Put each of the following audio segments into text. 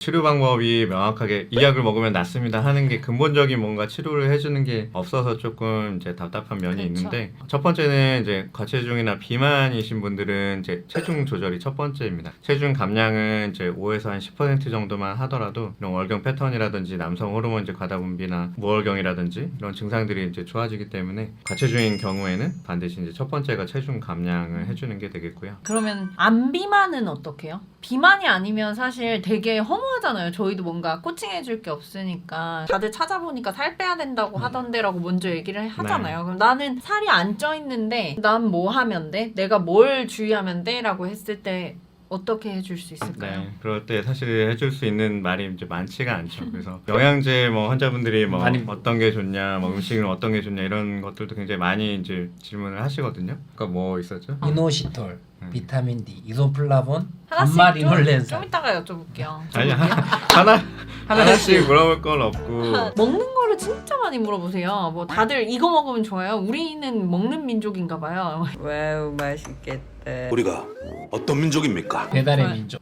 치료 방법이 명확하게 이 약을 먹으면 낫습니다 하는 게 근본적인 뭔가 치료를 해주는 게 없어서 조금 이제 답답한 면이 그렇죠. 있는데, 첫 번째는 이제 과체중이나 비만이신 분들은 이제 체중 조절이 첫 번째입니다. 체중 감량은 이제 5에서 한 10% 정도만 하더라도 이런 월경 패턴이라든지 남성 호르몬 이제 과다분비나 무월경이라든지 이런 증상들이 이제 좋아지기 때문에 과체중인 경우에는 반드시 이제 첫 번째가 체중 감량을 해주는 게 되겠고요. 그러면 안 비만은 어떻게요? 비만이 아니면 사실 되게 허무하잖아요. 저희도 뭔가 코칭해줄 게 없으니까 다들 찾아보니까 살 빼야 된다고 하던데라고 먼저 얘기를 하잖아요. 그럼 나는 살이 안 쪄 있는데 난 뭐 하면 돼? 내가 뭘 주의하면 돼? 라고 했을 때 어떻게 해줄 수 있을까요? 네, 그럴 때 사실 해줄 수 있는 말이 이제 많지가 않죠. 그래서 영양제 뭐 환자분들이 뭐 많이 어떤 게 좋냐, 뭐 음식은 어떤 게 좋냐 이런 것들도 굉장히 많이 이제 질문을 하시거든요. 그러니까 뭐 있었죠? 이노시톨, 비타민 D, 이소플라본, 하나씩 감마리놀렌산. 좀 이따가 여쭤볼게요. 아니 하나씩 물어볼 건 없고. 먹는 거를 진짜 많이 물어보세요. 뭐 다들 이거 먹으면 좋아요. 우리는 먹는 민족인가 봐요. 와우 맛있겠다. 우리가 어떤 민족입니까? 배달의 네. 민족.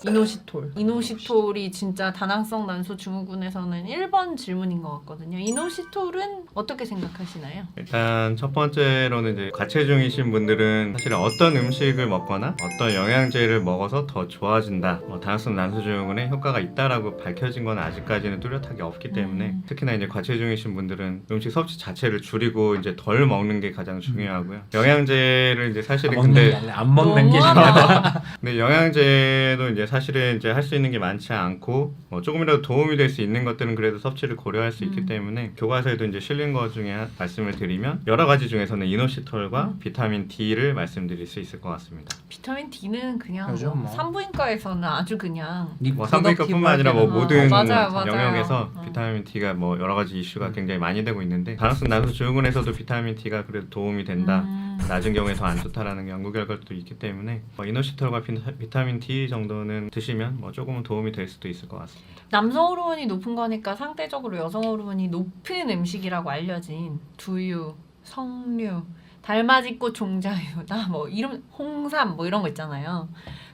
이노시톨. 이노시톨이 진짜 다낭성 난소 증후군에서는 1번 질문인 것 같거든요. 이노시톨은 어떻게 생각하시나요? 일단 첫 번째로는 이제 과체중이신 분들은 사실 어떤 음식을 먹거나 어떤 영양제를 먹어서 더 좋아진다, 다낭성 난소증후군에 효과가 있다라고 밝혀진 건 아직까지는 뚜렷하게 없기 때문에 특히나 이제 과체중이신 분들은 음식 섭취 자체를 줄이고 이제 덜 먹는 게 가장 중요하고요. 영양제를 이제 사실은 근데 안 먹는 게 너무하다. 근데 영양제도 이제 사실은 이제 할 수 있는 게 많지 않고 조금이라도 도움이 될 수 있는 것들은 그래도 섭취를 고려할 수 있기 때문에 교과서에도 이제 실린 것 중에 말씀을 드리면 여러 가지 중에서는 이노시톨과 비타민 D를 말씀드릴 수 있을 것 같습니다. 비타민 D는 그냥 요즘 뭐. 산부인과에서는 아주 그냥 뭐 산부인과뿐만 아니라 뭐 모든 맞아요. 영역에서 어. 비타민 D가 뭐 여러 가지 이슈가 굉장히 많이 되고 있는데 다낭성 난소 증후군에서도 비타민 D가 그래도 도움이 된다. 낮은 경우에 더 안 좋다라는 연구 결과도 있기 때문에 이노시톨과 비타민 D 정도는 드시면 뭐 조금은 도움이 될 수도 있을 것 같습니다. 남성 호르몬이 높은 거니까 상대적으로 여성 호르몬이 높은 음식이라고 알려진 두유, 석류, 달맞이꽃 종자유나 뭐 이런 홍삼 뭐 이런 거 있잖아요.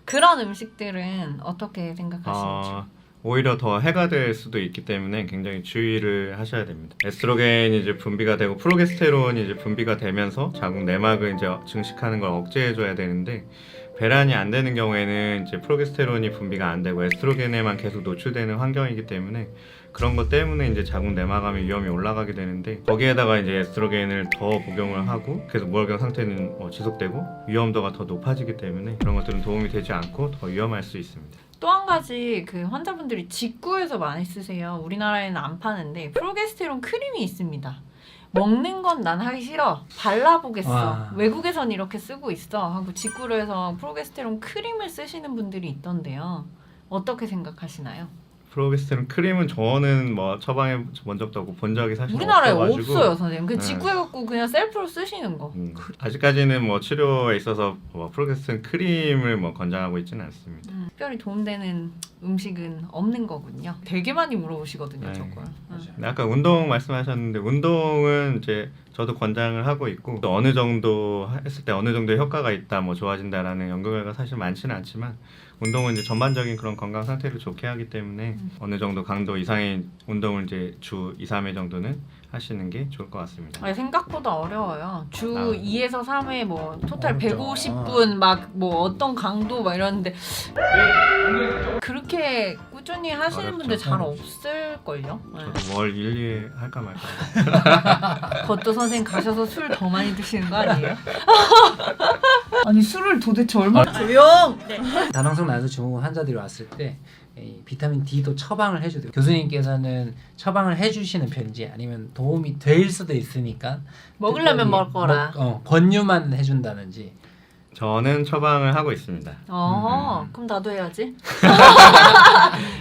그런 음식들은 어떻게 생각하시는지? 오히려 더 해가 될 수도 있기 때문에 굉장히 주의를 하셔야 됩니다. 에스트로겐이 이제 분비가 되고 프로게스테론이 이제 분비가 되면서 자궁 내막을 이제 증식하는 걸 억제해줘야 되는데 배란이 안 되는 경우에는 이제 프로게스테론이 분비가 안 되고 에스트로겐에만 계속 노출되는 환경이기 때문에 그런 것 때문에 이제 자궁 내막암의 위험이 올라가게 되는데 거기에다가 이제 에스트로겐을 더 복용을 하고 계속 무월경 상태는 지속되고 위험도가 더 높아지기 때문에 그런 것들은 도움이 되지 않고 더 위험할 수 있습니다. 또 한 가지 그 환자분들이 직구에서 많이 쓰세요. 우리나라에는 안 파는데 프로게스테론 크림이 있습니다. 먹는 건 난 하기 싫어. 발라보겠어. 와. 외국에선 이렇게 쓰고 있어. 하고 직구로 해서 프로게스테론 크림을 쓰시는 분들이 있던데요. 어떻게 생각하시나요? 프로게스테론 크림은 저는 뭐 처방해 본 적도 없고 본 적이 사실 우리나라에 없어가지고 없어요, 선생님. 그 네. 직구해갖고 그냥 셀프로 쓰시는 거. 아직까지는 뭐 치료에 있어서 뭐 프로게스테론 크림을 뭐 권장하고 있지는 않습니다. 특별히 도움되는 음식은 없는 거군요. 되게 많이 물어보시거든요, 네. 저걸. 근데 아까 운동 말씀하셨는데 운동은 이제 저도 권장을 하고 있고 또 어느 정도 했을 때 어느 정도의 효과가 있다, 뭐 좋아진다라는 연구 결과 사실 많지는 않지만 운동은 이제 전반적인 그런 건강 상태를 좋게 하기 때문에 어느 정도 강도 이상의 운동을 이제 주 2, 3회 정도는 하시는 게 좋을 것 같습니다. 아니, 생각보다 어려워요. 주 2에서 3회 뭐 토탈 어렵죠. 150분 막 뭐 어떤 강도 막 이러는데 그렇게 꾸준히 하시는 어렵죠. 분들 잘 없을걸요. 네. 저도 월 1, 2회 할까 말까. 그것도 선생님 가셔서 술 더 많이 드시는 거 아니에요? 아니 술을 도대체 얼마나 조용! 다낭성 난소 증후군 환자들이 왔을 때 이 비타민 D도 처방을 해주세요. 교수님께서는 처방을 해주시는 편인지 아니면 도움이 될 수도 있으니까 먹으려면 특별히 먹어라. 권유만 해준다든지. 저는 처방을 하고 있습니다. 그럼 나도 해야지.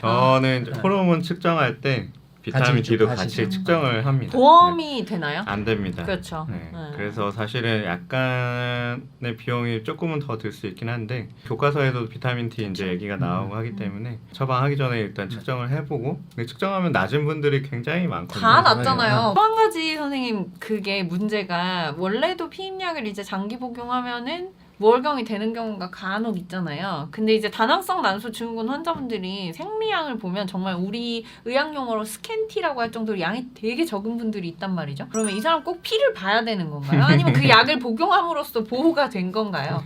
저는 이제 호르몬 측정할 때 비타민 D도 같이 측정을 합니다. 보험이 되나요? 안 됩니다. 그렇죠. 네. 네. 그래서 사실은 약간의 비용이 조금은 더 들 수 있긴 한데 교과서에도 비타민 D 이제 얘기가 나오고 하기 때문에 처방하기 전에 일단 측정을 해보고 근데 측정하면 낮은 분들이 굉장히 많거든요. 다 낮잖아요. 또 한 가지 선생님 그게 문제가 원래도 피임약을 이제 장기 복용하면은 무월경이 되는 경우가 간혹 있잖아요. 근데 이제 다낭성 난소 증후군 환자분들이 생리양을 보면 정말 우리 의학 용어로 스캔티라고 할 정도로 양이 되게 적은 분들이 있단 말이죠. 그러면 이 사람 꼭 피를 봐야 되는 건가요? 아니면 그 약을 복용함으로써 보호가 된 건가요?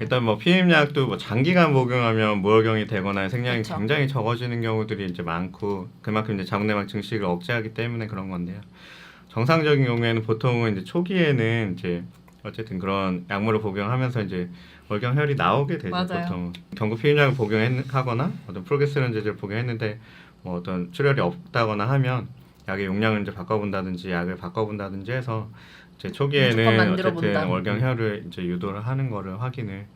일단 뭐 피임약도 뭐 장기간 복용하면 무월경이 되거나 생량이 그쵸. 굉장히 적어지는 경우들이 이제 많고 그만큼 이제 자궁내막 증식을 억제하기 때문에 그런 건데요. 정상적인 경우에는 보통은 이제 초기에는 이제 어쨌든 그런 약물을 복용하면서 이제 월경혈이 나오게 되죠. 맞아요. 보통 경구 피임약을 복용하거나 어떤 프로게스테론 제제를 복용했는데 뭐 어떤 출혈이 없다거나 하면 약의 용량을 이제 바꿔본다든지 약을 바꿔본다든지 해서 이제 무조건 초기에는 만들어 어쨌든 본다. 월경혈을 이제 유도를 하는 거를 확인을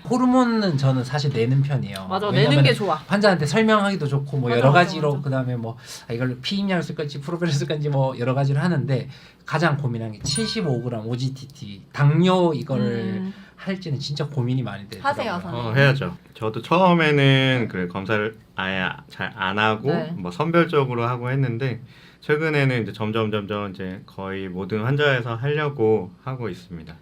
호르몬은 저는 사실 내는 편이에요. 맞아, 왜냐면 내는 게 좋아. 환자한테 설명하기도 좋고 뭐 맞아, 여러 맞아, 가지로 맞아. 그다음에 뭐 이걸 피임약을 쓸 건지 프로펠을 쓸 건지 뭐 여러 가지를 하는데 가장 고민한 게 75g OGTT 당뇨 이거를 할지는 진짜 고민이 많이 되더라고요. 하세요, 선생님. 해야죠. 저도 처음에는 그 검사를 아예 잘 안 하고 네. 뭐 선별적으로 하고 했는데 최근에는 이제 점점 이제 거의 모든 환자에서 하려고 하고 있습니다.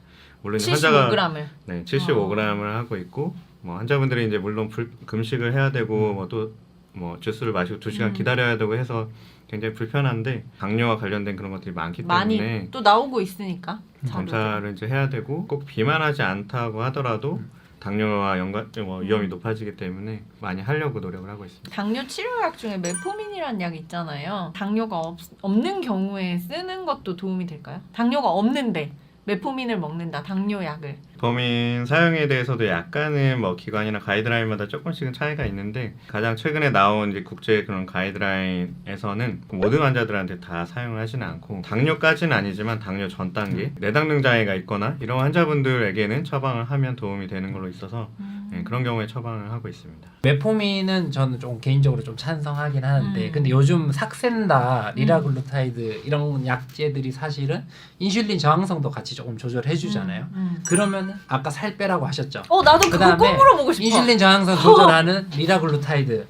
물론 이제 환자가 75g을. 네, 75g을 하고 있고 뭐 환자분들이 이제 물론 금식을 해야 되고 뭐 또 뭐 주스를 마시고 2시간 기다려야 되고 해서 굉장히 불편한데 당뇨와 관련된 그런 것들이 많기 많이 때문에 또 나오고 있으니까. 자료도. 검사를 이제 해야 되고 꼭 비만하지 않다고 하더라도 당뇨와 연관 뭐 위험이 높아지기 때문에 많이 하려고 노력을 하고 있습니다. 당뇨 치료약 중에 메포민이라는 약이 있잖아요. 당뇨가 없는 경우에 쓰는 것도 도움이 될까요? 당뇨가 없는데 메포민을 먹는다. 당뇨약을. 범인 사용에 대해서도 약간은 뭐 기관이나 가이드라인마다 조금씩은 차이가 있는데 가장 최근에 나온 이제 국제 그런 가이드라인에서는 모든 환자들한테 다 사용을 하지는 않고 당뇨까지는 아니지만 당뇨 전 단계 내당능 장애가 있거나 이런 환자분들에게는 처방을 하면 도움이 되는 걸로 있어서 네, 그런 경우에 처방을 하고 있습니다. 메포민은 저는 좀 개인적으로 좀 찬성하긴 하는데 근데 요즘 삭센다, 리라글루타이드 이런 약제들이 사실은 인슐린 저항성도 같이 조금 조절해 주잖아요. 그러면 아까 살 빼라고 하셨죠. 나도 그거 그다음에 꼭 물어보고 싶어. 인슐린 저항성 조절하는 리라글루타이드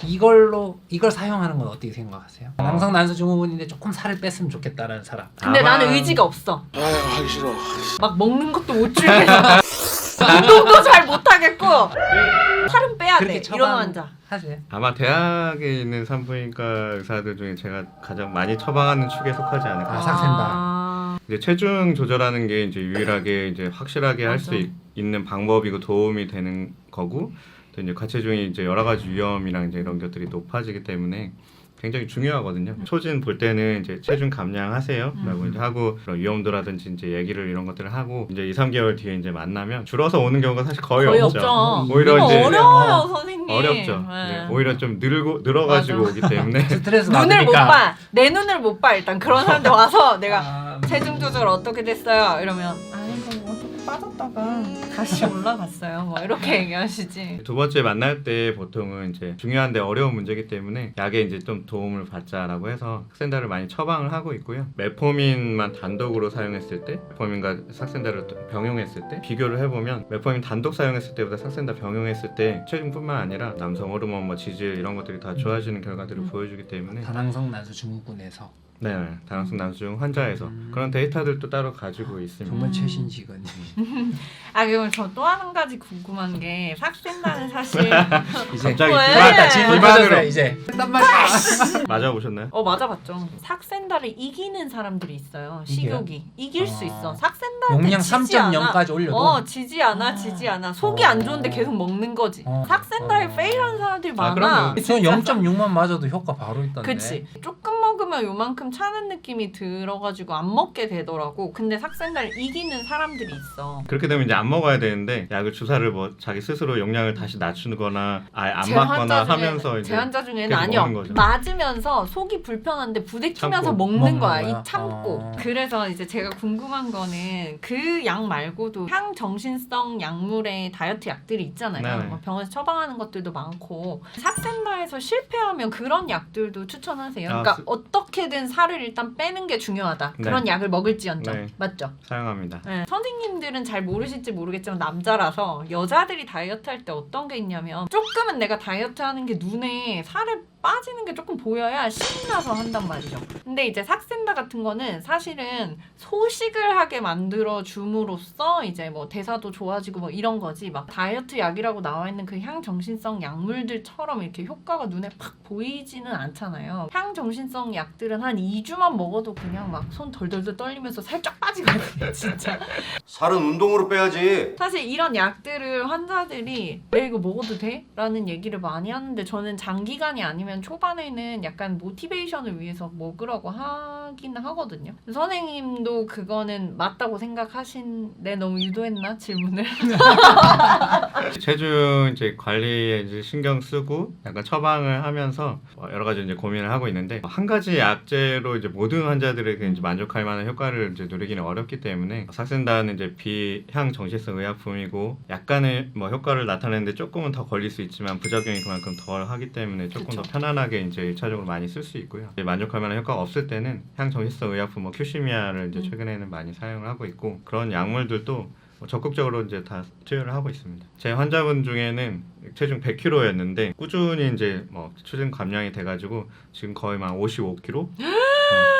이걸 사용하는 건 어떻게 생각하세요? 남성 난소 증후군인데 조금 살을 뺐으면 좋겠다라는 사람. 근데 아마- 나는 의지가 없어. 아유 하기 싫어. 막 먹는 것도 못 줄겠어. 운동도 잘 못하겠고 살은 빼야 돼. 이런 환자. 하세요. 아마 대학에 있는 산부인과 의사들 중에 제가 가장 많이 처방하는 축에 속하지 않을까. 아, 삭센다. 이제 체중 조절하는 게 이제 유일하게 이제 확실하게 할 수 맞아. 있는 방법이고 도움이 되는 거고 또 이제 과체중이 이제 여러 가지 위험이랑 이제 이런 것들이 높아지기 때문에 굉장히 중요하거든요. 초진 볼 때는 이제 체중 감량하세요라고 이제 하고 그런 위험도라든지 이제 얘기를 이런 것들을 하고 이제 2, 3개월 뒤에 이제 만나면 줄어서 오는 경우가 사실 거의 없죠. 오히려 이거 이제 어려워요, 선생님. 어렵죠. 네. 네, 오히려 좀 늘어가지고 맞아. 오기 때문에 스트레스 눈을 못 받으니까. 봐. 내 눈을 못 봐. 일단 그런 사람들 와서 내가 아, 체중 조절 어떻게 됐어요? 이러면 아니 뭐 조금 빠졌다가 다시 올라갔어요. 뭐 이렇게 얘기하시지. 두 번째 만날 때 보통은 이제 중요한데 어려운 문제이기 때문에 약에 이제 좀 도움을 받자라고 해서 삭센다를 많이 처방을 하고 있고요. 메포민만 단독으로 사용했을 때, 메포민과 삭센다를 병용했을 때 비교를 해보면 메포민 단독 사용했을 때보다 삭센다 병용했을 때 체중뿐만 아니라 남성 호르몬, 뭐 지질 이런 것들이 다 좋아지는 결과들을 보여주기 때문에 다낭성 난소 증후군에서 네, 다낭성 난소증 환자에서 그런 데이터들도 따로 가지고 있습니다. 정말 최신직은. 아 그럼 저 또 한 가지 궁금한 게 삭센다는 사실 이제 갑자기 왜? 맞다 질문 비만으로. 터졌어요 이제. 단 말이야. 맞아보셨나요? 맞아봤죠. 삭센다를 이기는 사람들이 있어요. 식욕이 이길 수 있어. 아. 삭센다한테 용량 지지 않아. 3.0까지 올려도. 지지 않아. 속이 안 좋은데 계속 먹는 거지. 삭센다에 페일하는 사람들이 많아. 그럼요. 저는 0.6만 맞아도 효과 바로 있던데. 그치. 조금 먹으면 요만큼 차는 느낌이 들어가지고 안 먹게 되더라고. 근데 삭센다를 이기는 사람들이 있어. 그렇게 되면 이제 안 먹어야 되는데 약을 주사를 뭐 자기 스스로 용량을 다시 낮추거나 아예 안 제 맞거나 환자 하면서 이제 제 환자 중에는 계속 아니요. 먹는 거죠. 맞으면서 속이 불편한데 부대끼면서 참고. 먹는 먹는 거야. 거야? 이 참고. 어. 그래서 이제 제가 궁금한 거는 그 약 말고도 향정신성 약물의 다이어트 약들이 있잖아요. 네네. 뭐 병원에서 처방하는 것들도 많고 삭센다에서 실패하면 그런 약들도 추천하세요. 아, 그러니까 어떻게든 살을 일단 빼는 게 중요하다. 네. 그런 약을 먹을지언정. 네. 맞죠? 사용합니다. 네. 선생님들은 잘 모르실지 모르겠지만 남자라서 여자들이 다이어트 할 때 어떤 게 있냐면 조금은 내가 다이어트 하는 게 눈에 살을 빠지는 게 조금 보여야 신나서 한단 말이죠. 근데 이제 삭센다 같은 거는 사실은 소식을 하게 만들어 줌으로써 이제 뭐 대사도 좋아지고 뭐 이런 거지, 막 다이어트 약이라고 나와 있는 그 향정신성 약물들처럼 이렇게 효과가 눈에 팍 보이지는 않잖아요. 향정신성 약들은 한 2주만 먹어도 그냥 막 손 덜덜덜 떨리면서 살 쫙 빠지거든요, 진짜. 살은 운동으로 빼야지. 사실 이런 약들을 환자들이 내 이거 먹어도 돼? 라는 얘기를 많이 하는데, 저는 장기간이 아니면 초반에는 약간 모티베이션을 위해서 먹으라고 하긴 하거든요. 선생님도 그거는 맞다고 생각하신... 너무 유도했나? 질문을? 체중 이제 관리에 이제 신경 쓰고 약간 처방을 하면서 여러 가지 이제 고민을 하고 있는데, 한 가지 약제로 이제 모든 환자들에게 이제 만족할 만한 효과를 이제 누리기는 어렵기 때문에, 삭센다는 이제 비향 정신성 의약품이고 약간의 뭐 효과를 나타내는데 조금은 더 걸릴 수 있지만 부작용이 그만큼 덜 하기 때문에 조금 그쵸. 더 편안하게 이제 1차적으로 많이 쓸 수 있고요. 이제 만족할 만한 효과가 없을 때는 향 정신성 의약품 뭐 큐시미아를 이제 최근에는 많이 사용을 하고 있고, 그런 약물들도 적극적으로 이제 다 투여를 하고 있습니다. 제 환자분 중에는 체중 100kg였는데 꾸준히 이제 뭐 체중 감량이 돼가지고 지금 거의 막 55kg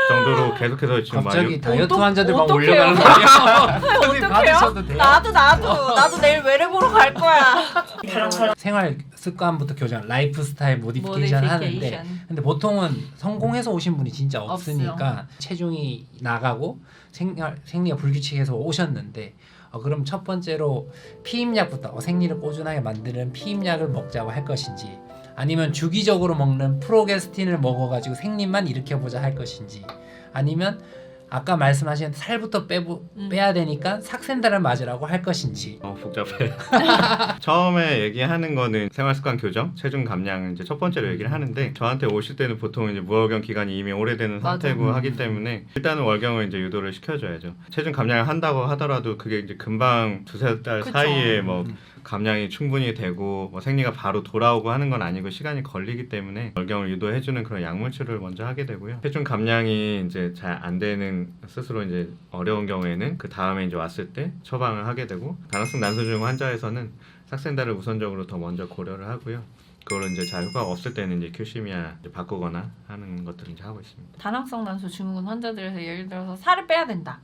정도로 계속해서 지금 갑자기 막 다이어트 어떡- 환자들 막 어떡해요? 올려가는 거예요. 어떡해요? 받으셔도 돼요. 나도 내일 외래 보러 갈 거야. 생활 습관부터 교정, 라이프스타일 모디피케이션 하는데, 근데 보통은 성공해서 오신 분이 진짜 없으니까 체중이 나가고 생리가 불규칙해서 오셨는데, 그럼 첫 번째로 피임약부터 생리를 꾸준하게 만드는 피임약을 먹자고 할 것인지, 아니면 주기적으로 먹는 프로게스틴을 먹어가지고 생리만 일으켜보자 할 것인지, 아니면 아까 말씀하신 살부터 빼야 되니까 삭센다를 맞으라고 할 것인지. 복잡해. 처음에 얘기하는 거는 생활습관 교정, 체중 감량 이제 첫 번째로 얘기를 하는데, 저한테 오실 때는 보통 이제 무월경 기간이 이미 오래되는 상태고 하기 때문에 일단은 월경을 이제 유도를 시켜줘야죠. 체중 감량을 한다고 하더라도 그게 이제 금방 두세 달 그쵸. 사이에 뭐 감량이 충분히 되고 뭐 생리가 바로 돌아오고 하는 건 아니고 시간이 걸리기 때문에 월경을 유도해주는 그런 약물 치료를 먼저 하게 되고요. 체중 감량이 이제 잘 안 되는, 스스로 이제 어려운 경우에는 그 다음에 이제 왔을 때 처방을 하게 되고, 다낭성 난소증 환자에서는 삭센다를 우선적으로 더 먼저 고려를 하고요. 그거를 이제 잘 효과가 없을 때는 이제 큐시미아 이제 바꾸거나 하는 것들을 이제 하고 있습니다. 다낭성 난소 증후군 환자들에서 예를 들어서 살을 빼야 된다.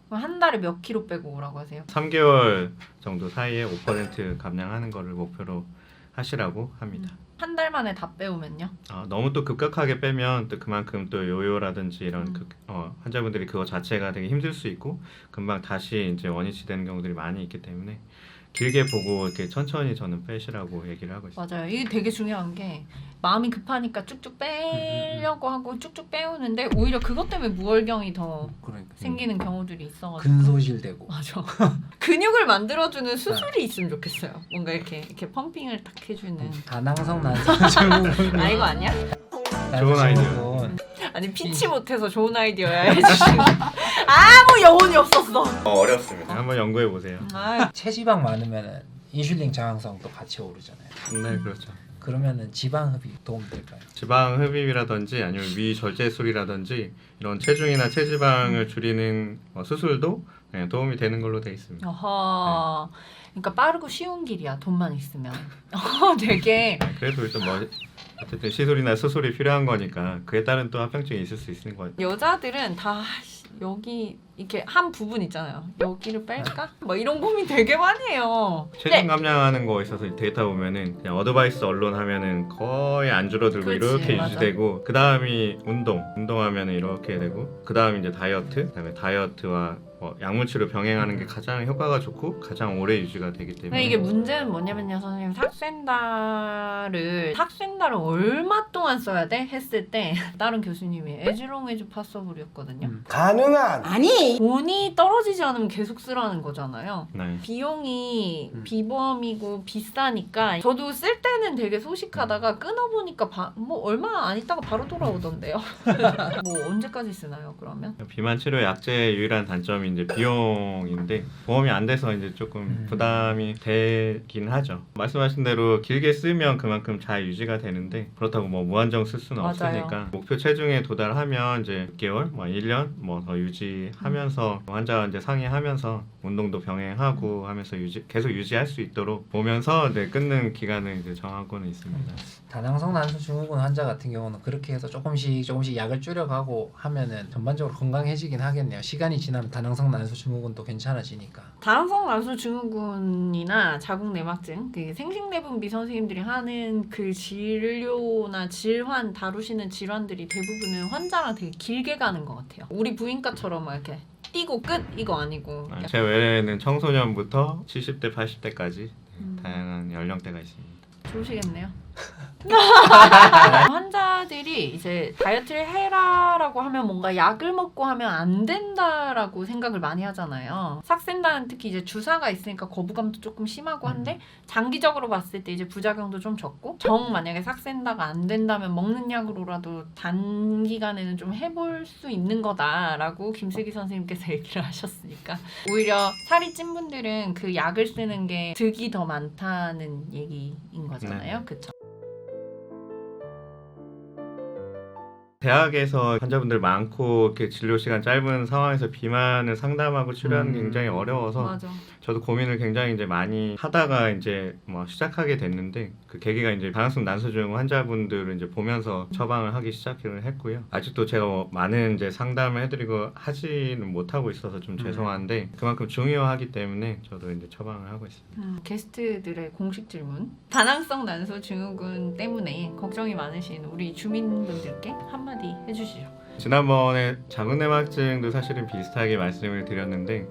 그럼 한 달에 몇 킬로 빼고 오라고 하세요? 3개월 정도 사이에 5% 감량하는 거를 목표로 하시라고 합니다. 한 달 만에 다 빼오면요? 너무 또 급격하게 빼면 또 그만큼 또 요요라든지 이런 환자분들이 그거 자체가 되게 힘들 수 있고 금방 다시 이제 원위치 되는 경우들이 많이 있기 때문에 길게 보고 이렇게 천천히 저는 빼시라고 얘기를 하고 있습니다. 맞아요. 이게 되게 중요한 게, 마음이 급하니까 쭉쭉 빼려고 하고 쭉쭉 빼오는데 오히려 그것 때문에 무월경이 더 그러니까. 생기는 경우들이 있어가지고. 근소실되고. 맞아. 근육을 만들어주는 수술이 있으면 좋겠어요. 뭔가 이렇게 뭐 펌핑을 딱 해주는. 다낭성 난소증후군. 아, 이거 아니야? 좋은 아이디어. 아니, 피치 못해서 좋은 아이디어야 해주시는. 아무 영혼이 없었어. 어렵습니다. 한번 연구해 보세요. 아, 체지방 많으면 인슐린 저항성도 같이 오르잖아요. 네, 그렇죠. 그러면은 지방 흡입 도움 될까요? 지방 흡입이라든지 아니면 위 절제술이라든지 이런 체중이나 체지방을 줄이는 수술도 도움이 되는 걸로 되어 있습니다. 어허. 그러니까 빠르고 쉬운 길이야, 돈만 있으면. 되게. 그래도 좀 어쨌든 시술이나 수술이 필요한 거니까 그에 따른 또 합병증이 있을 수 있는 거예요. 여자들은 다 여기 이렇게 한 부분 있잖아요. 여기를 뺄까? 뭐 이런 고민 되게 많이 해요. 체중 감량하는 거에 있어서 데이터 보면은 그냥 어드바이스 언론 하면은 거의 안 줄어들고 그렇지, 이렇게 맞아. 유지되고, 그 다음이 운동하면은 이렇게 되고, 그 다음이 이제 다이어트, 그다음에 다이어트와 약물 치료 병행하는 게 가장 효과가 좋고 가장 오래 유지가 되기 때문에. 근데 이게 문제는 뭐냐면요, 선생님. 삭센다를 얼마 동안 써야 돼? 했을 때 다른 교수님이 에즈롱 에즈 파서블이었거든요. 가능한. 아니 돈이 떨어지지 않으면 계속 쓰라는 거잖아요. 네. 비용이 비범이고 비싸니까 저도 쓸 때는 되게 소식하다가 끊어보니까 뭐 얼마 안 있다가 바로 돌아오던데요. 뭐 언제까지 쓰나요 그러면? 비만 치료 약제의 유일한 단점이 이제 비용인데, 보험이 안 돼서 이제 조금 부담이 되긴 하죠. 말씀하신 대로 길게 쓰면 그만큼 잘 유지가 되는데, 그렇다고 뭐 무한정 쓸 수는 맞아요. 없으니까 목표 체중에 도달하면 이제 6개월, 뭐 1년 뭐 더 유지하면 하면서 환자와 이제 상의하면서 운동도 병행하고 하면서 계속 유지할 수 있도록 보면서 이제 끊는 기간을 이제 정하고는 있습니다. 다낭성 난소 증후군 환자 같은 경우는 그렇게 해서 조금씩 약을 줄여가고 하면은 전반적으로 건강해지긴 하겠네요. 시간이 지나면 다낭성 난소 증후군도 괜찮아지니까. 다낭성 난소 증후군이나 자궁 내막증, 그 생식내분비 선생님들이 하는 그 진료나 질환 다루시는 질환들이 대부분은 환자랑 되게 길게 가는 것 같아요. 우리 부인과처럼 막 이렇게 띄고 끝 이거 아니고. 제 외에는 청소년부터 70대, 80대까지 다양한 연령대가 있습니다. 좋으시겠네요. 환자들이 이제 다이어트를 해라라고 하면 뭔가 약을 먹고 하면 안 된다라고 생각을 많이 하잖아요. 삭센다는 특히 이제 주사가 있으니까 거부감도 조금 심하고 한데 장기적으로 봤을 때 이제 부작용도 좀 적고 정 만약에 삭센다가 안 된다면 먹는 약으로라도 단기간에는 좀 해볼 수 있는 거다라고 김슬기 선생님께서 얘기를 하셨으니까 오히려 살이 찐 분들은 그 약을 쓰는 게 득이 더 많다는 얘기인 거잖아요. 그쵸? 대학에서 환자분들 많고 이렇게 진료 시간 짧은 상황에서 비만을 상담하고 치료하는 게 굉장히 어려워서 맞아. 저도 고민을 굉장히 이제 많이 하다가 이제 뭐 시작하게 됐는데 그 계기가 이제 다낭성 난소증 환자분들을 이제 보면서 처방을 하기 시작을 했고요. 아직도 제가 뭐 많은 이제 상담을 해드리고 하지는 못하고 있어서 좀 죄송한데 그만큼 중요하기 때문에 저도 이제 처방을 하고 있습니다. 게스트들의 공식 질문. 다낭성 난소 증후군 때문에 걱정이 많으신 우리 주민분들께 한마디 해주시죠. 지난번에 자궁내막증도 사실은 비슷하게 말씀을 드렸는데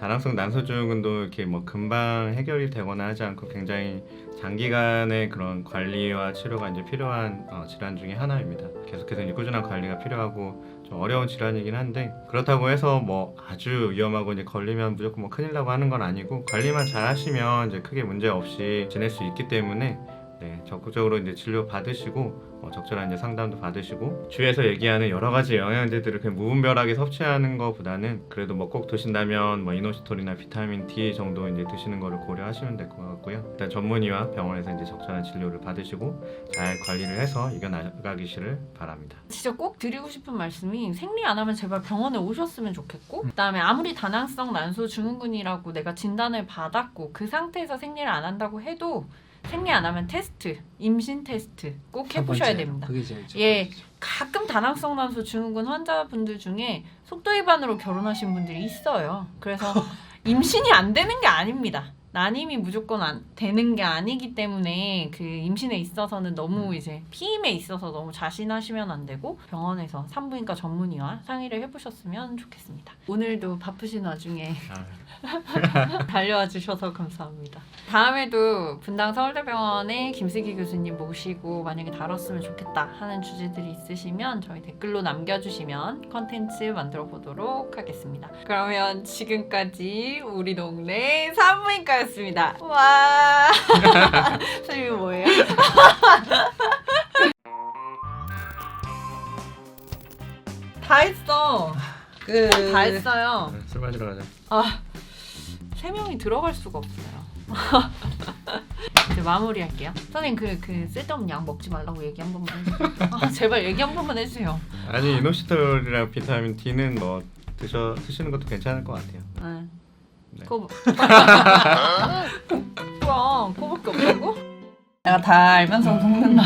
다낭성 난소증후군도 이렇게 뭐 금방 해결이 되거나 하지 않고 굉장히 장기간의 그런 관리와 치료가 이제 필요한 질환 중에 하나입니다. 계속해서 이제 꾸준한 관리가 필요하고 좀 어려운 질환이긴 한데 그렇다고 해서 뭐 아주 위험하고 이제 걸리면 무조건 뭐 큰일 나고 하는 건 아니고 관리만 잘 하시면 이제 크게 문제 없이 지낼 수 있기 때문에 네, 적극적으로 이제 치료 받으시고 적절한 이제 상담도 받으시고 주위에서 얘기하는 여러 가지 영양제들을 그냥 무분별하게 섭취하는 것보다는 그래도 뭐 꼭 드신다면 뭐 이노시톨이나 비타민 D 정도 이제 드시는 거를 고려하시면 될 것 같고요. 일단 전문의와 병원에서 이제 적절한 진료를 받으시고 잘 관리를 해서 이겨나가기를 바랍니다. 진짜 꼭 드리고 싶은 말씀이 생리 안 하면 제발 병원에 오셨으면 좋겠고 그다음에 아무리 다낭성 난소 증후군이라고 내가 진단을 받았고 그 상태에서 생리를 안 한다고 해도 생리 안 하면 테스트, 임신 테스트 꼭 해보셔야 됩니다. 그게 제일 예, 중요하죠. 가끔 다낭성 난소 증후군 환자분들 중에 속도 위반으로 결혼하신 분들이 있어요. 그래서 임신이 안 되는 게 아닙니다. 난임이 무조건 안 되는 게 아니기 때문에 그 임신에 있어서는 너무 이제 피임에 있어서 너무 자신하시면 안 되고 병원에서 산부인과 전문의와 상의를 해보셨으면 좋겠습니다. 오늘도 바쁘신 와중에 달려와 주셔서 감사합니다. 다음에도 분당 서울대병원의 김슬기 교수님 모시고 만약에 다뤘으면 좋겠다 하는 주제들이 있으시면 저희 댓글로 남겨주시면 컨텐츠 만들어 보도록 하겠습니다. 그러면 지금까지 우리 동네 산부인과였습니다. 와 선생님 뭐예요? 다 했어. 다 했어요. 술 마시러 가자. 세 명이 들어갈 수가 없어요. 이제 마무리할게요. 선생님 그 쓸데없는 약 먹지 말라고 얘기 한 번만 해주세요. 제발 얘기 한 번만 해주세요. 아니 이노시톨이랑 비타민 D는 뭐 드시는 것도 괜찮을 것 같아요. 네. 그거 뭐야? 그거밖에 없다고? 내가 다 알면서 먹는다.